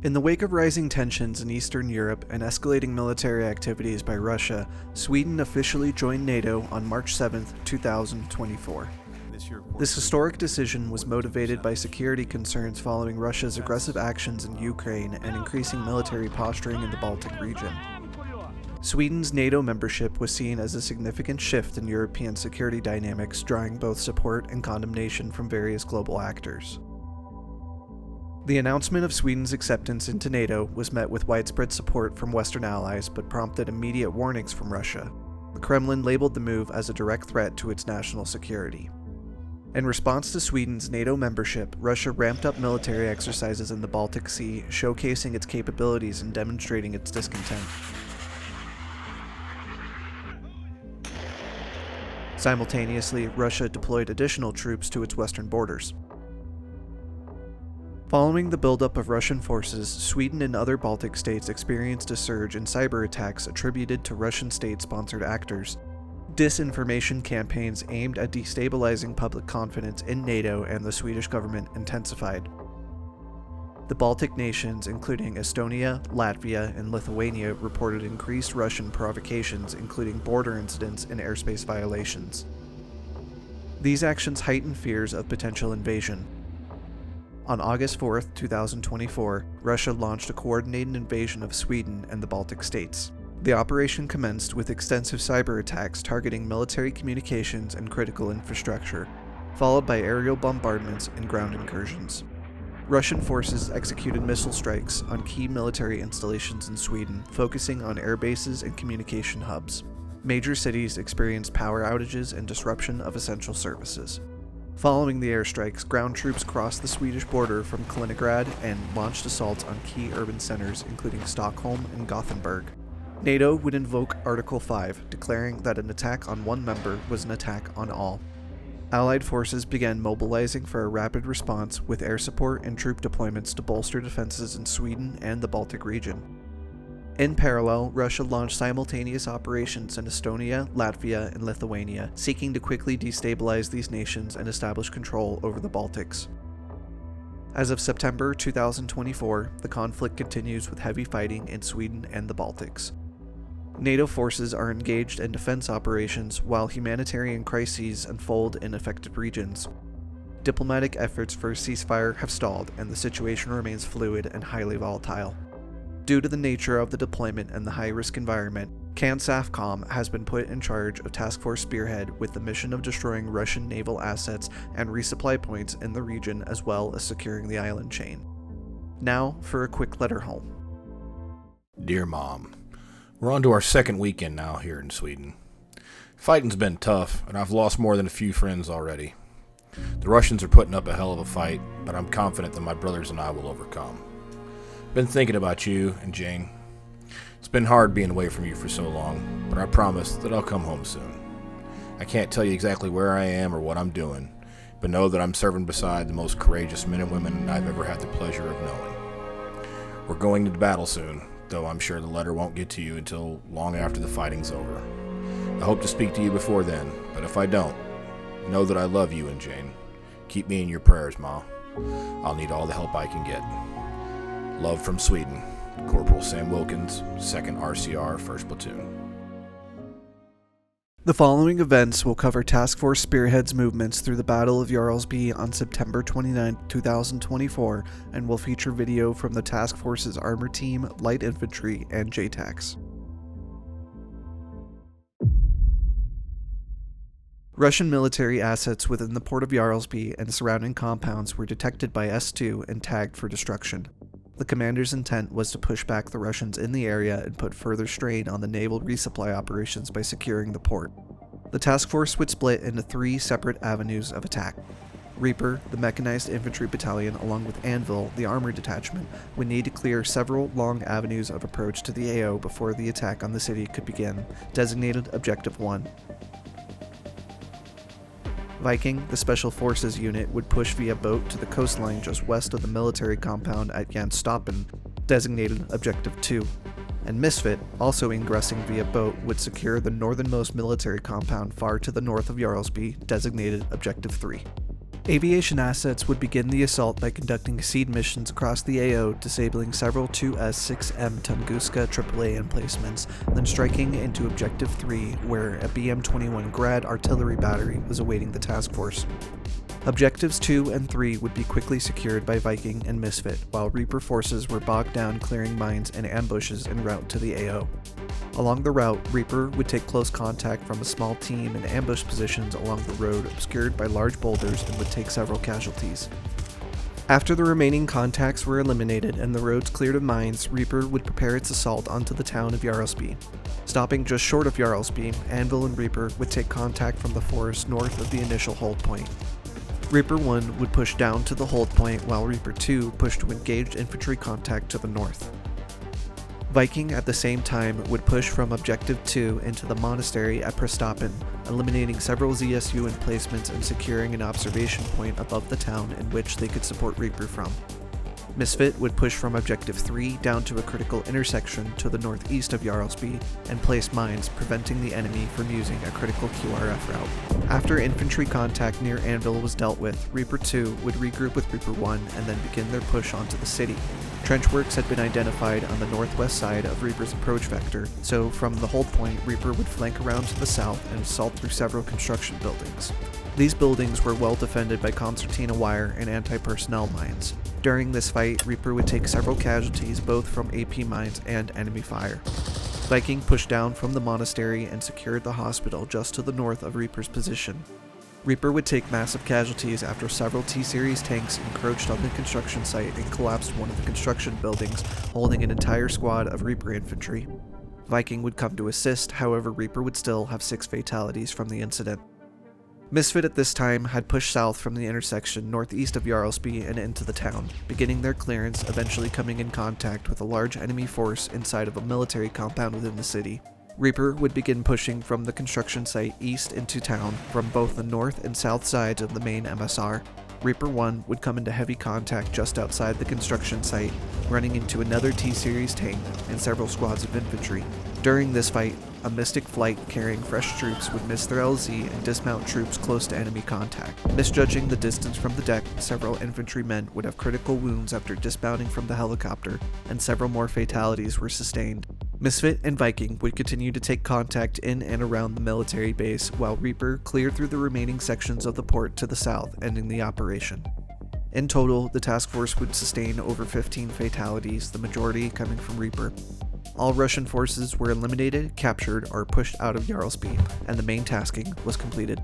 In the wake of rising tensions in Eastern Europe and escalating military activities by Russia, Sweden officially joined NATO on March 7, 2024. This historic decision was motivated by security concerns following Russia's aggressive actions in Ukraine and increasing military posturing in the Baltic region. Sweden's NATO membership was seen as a significant shift in European security dynamics, drawing both support and condemnation from various global actors. The announcement of Sweden's acceptance into NATO was met with widespread support from Western allies, but prompted immediate warnings from Russia. The Kremlin labeled the move as a direct threat to its national security. In response to Sweden's NATO membership, Russia ramped up military exercises in the Baltic Sea, showcasing its capabilities and demonstrating its discontent. Simultaneously, Russia deployed additional troops to its western borders. Following the buildup of Russian forces, Sweden and other Baltic states experienced a surge in cyber attacks attributed to Russian state-sponsored actors. Disinformation campaigns aimed at destabilizing public confidence in NATO and the Swedish government intensified. The Baltic nations, including Estonia, Latvia, and Lithuania, reported increased Russian provocations, including border incidents and airspace violations. These actions heightened fears of potential invasion. On August 4, 2024, Russia launched a coordinated invasion of Sweden and the Baltic states. The operation commenced with extensive cyber attacks targeting military communications and critical infrastructure, followed by aerial bombardments and ground incursions. Russian forces executed missile strikes on key military installations in Sweden, focusing on air bases and communication hubs. Major cities experienced power outages and disruption of essential services. Following the airstrikes, ground troops crossed the Swedish border from Kaliningrad and launched assaults on key urban centers, including Stockholm and Gothenburg. NATO would invoke Article 5, declaring that an attack on one member was an attack on all. Allied forces began mobilizing for a rapid response, with air support and troop deployments to bolster defenses in Sweden and the Baltic region. In parallel, Russia launched simultaneous operations in Estonia, Latvia, and Lithuania, seeking to quickly destabilize these nations and establish control over the Baltics. As of September 2024, the conflict continues with heavy fighting in Sweden and the Baltics. NATO forces are engaged in defense operations while humanitarian crises unfold in affected regions. Diplomatic efforts for a ceasefire have stalled, and the situation remains fluid and highly volatile. Due to the nature of the deployment and the high-risk environment, CANSAFCOM has been put in charge of Task Force Spearhead with the mission of destroying Russian naval assets and resupply points in the region, as well as securing the island chain. Now for a quick letter home. Dear Mom, we're on to our second weekend now here in Sweden. Fighting's been tough, and I've lost more than a few friends already. The Russians are putting up a hell of a fight, but I'm confident that my brothers and I will overcome. Been thinking about you and Jane. It's been hard being away from you for so long, but I promise that I'll come home soon. I can't tell you exactly where I am or what I'm doing, but know that I'm serving beside the most courageous men and women I've ever had the pleasure of knowing. We're going to battle soon, though I'm sure the letter won't get to you until long after the fighting's over. I hope to speak to you before then, but if I don't, know that I love you and Jane. Keep me in your prayers, Ma. I'll need all the help I can get. Love from Sweden, Corporal Sam Wilkins, 2nd RCR, 1st Platoon. The following events will cover Task Force Spearhead's movements through the Battle of Jarlsby on September 29, 2024, and will feature video from the Task Force's Armor Team, Light Infantry, and JTACs. Russian military assets within the port of Jarlsby and surrounding compounds were detected by S2 and tagged for destruction. The commander's intent was to push back the Russians in the area and put further strain on the naval resupply operations by securing the port. The task force would split into 3 separate avenues of attack. Reaper, the mechanized infantry battalion, along with Anvil, the armor detachment, would need to clear several long avenues of approach to the AO before the attack on the city could begin, designated Objective 1. Viking, the Special Forces unit, would push via boat to the coastline just west of the military compound at Janstoppen, designated Objective 2. And Misfit, also ingressing via boat, would secure the northernmost military compound far to the north of Jarlsby, designated Objective 3. Aviation assets would begin the assault by conducting seed missions across the AO, disabling several 2S-6M Tunguska AAA emplacements, then striking into Objective 3, where a BM-21 Grad artillery battery was awaiting the task force. Objectives 2 and 3 would be quickly secured by Viking and Misfit, while Reaper forces were bogged down clearing mines and ambushes en route to the AO. Along the route, Reaper would take close contact from a small team in ambush positions along the road obscured by large boulders and would take several casualties. After the remaining contacts were eliminated and the roads cleared of mines, Reaper would prepare its assault onto the town of Jarlsby. Stopping just short of Jarlsby, Anvil and Reaper would take contact from the forest north of the initial hold point. Reaper 1 would push down to the hold point while Reaper 2 pushed to engaged infantry contact to the north. Viking at the same time would push from Objective 2 into the monastery at Prestapen, eliminating several ZSU emplacements and securing an observation point above the town in which they could support Reaper from. Misfit would push from Objective 3 down to a critical intersection to the northeast of Jarlsby and place mines, preventing the enemy from using a critical QRF route. After infantry contact near Anvil was dealt with, Reaper 2 would regroup with Reaper 1 and then begin their push onto the city. Trench works had been identified on the northwest side of Reaper's approach vector, so from the hold point, Reaper would flank around to the south and assault through several construction buildings. These buildings were well defended by concertina wire and anti-personnel mines. During this fight, Reaper would take several casualties both from AP mines and enemy fire. Viking pushed down from the monastery and secured the hospital just to the north of Reaper's position. Reaper would take massive casualties after several T-Series tanks encroached on the construction site and collapsed one of the construction buildings, holding an entire squad of Reaper infantry. Viking would come to assist, however Reaper would still have 6 fatalities from the incident. Misfit at this time had pushed south from the intersection northeast of Jarlsby and into the town, beginning their clearance, eventually coming in contact with a large enemy force inside of a military compound within the city. Reaper would begin pushing from the construction site east into town from both the north and south sides of the main MSR. Reaper 1 would come into heavy contact just outside the construction site, running into another T-Series tank and several squads of infantry. During this fight, a Mystic flight carrying fresh troops would miss their LZ and dismount troops close to enemy contact. Misjudging the distance from the deck, several infantrymen would have critical wounds after dismounting from the helicopter, and several more fatalities were sustained. Misfit and Viking would continue to take contact in and around the military base, while Reaper cleared through the remaining sections of the port to the south, ending the operation. In total, the task force would sustain over 15 fatalities, the majority coming from Reaper. All Russian forces were eliminated, captured, or pushed out of Jarlsby, and the main tasking was completed.